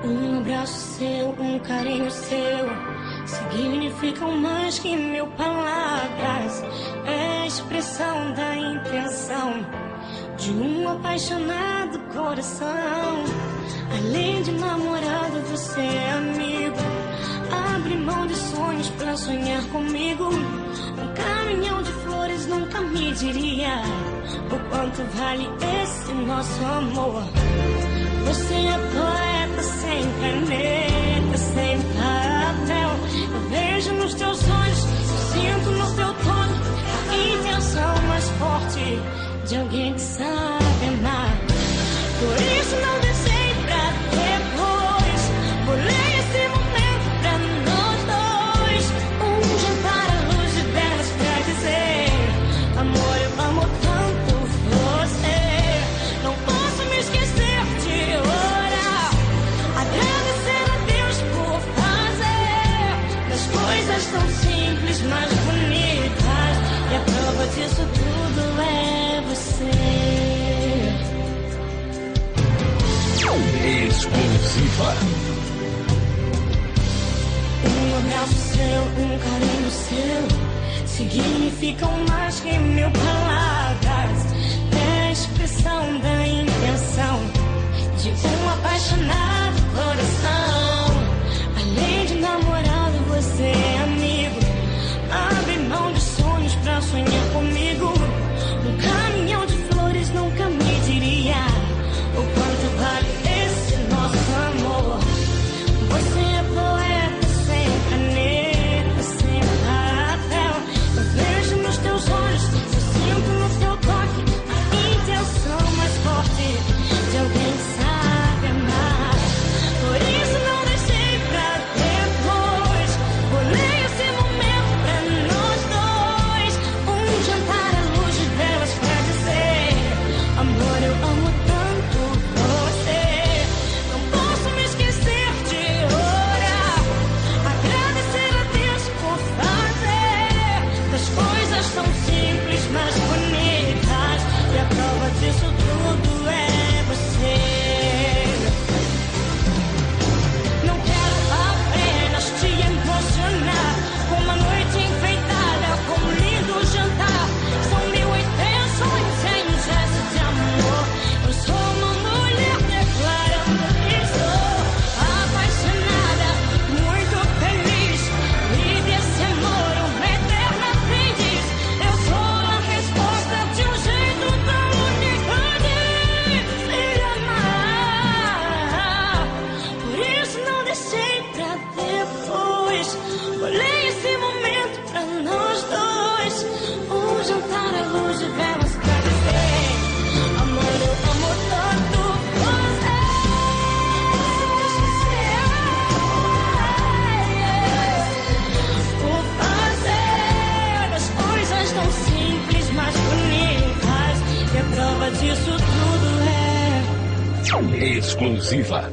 Um abraço seu, um carinho seu significam mais que mil palavras. É a expressão da intenção de um apaixonado coração. Além de namorado, você é amigo. Abre mão de sonhos pra sonhar comigo. Um caminhão de flores nunca me diria o quanto vale esse nosso amor. Você é poeta sem caneta, sem papel. Eu vejo nos teus olhos, eu sinto no teu tono a intenção mais forte de alguém que sabe amar. Por isso não deixei pra depois. Pulei esse momento pra nós dois. Um jantar à luz de velas pra dizer: amor, eu amo tanto você. Não posso me esquecer de orar, agradecer a Deus por fazer das coisas tão simples mais bonitas. E a prova disso tudo é você. Exclusiva. Um abraço seu, um carinho seu significam mais que mil palavras. É a expressão da intenção de um apaixonado coração. Além de namorado, você é amigo. Abre mão de sonhos pra sonhar comigo. Um caminhão de flores nunca me diria o quanto vale esse nosso amor. Você é poeta sem caneta, sem papel. Eu vejo nos teus olhos, eu sinto no teu toque a intenção mais forte de alguém que sabe amar. Por isso não deixei pra depois. Pulei esse momento pra nós dois. Um jantar à luz de velas pra dizer: amor, eu amo tanto você. Não posso me esquecer de orar, agradecer a Deus por fazer das coisas tão simples mais bonitas. E a prova disso tudo é você. Não quero apenas te emocionar com uma noite enfeitada, com um lindo jantar. São mil intenções em um gesto de amor. Eu sou uma mulher declarando que sou apaixonada, muito feliz. E desse amor uma eterna aprendiz. Eu sou a resposta de um jeito tão único de se amar. Por isso não deixei pra depois. Olhei esse momento pra nós dois. Um jantar à luz de velas pra dizer: amor, eu amo tanto você. Por fazer das coisas tão simples mais bonitas. E a prova disso tudo é Exclusiva.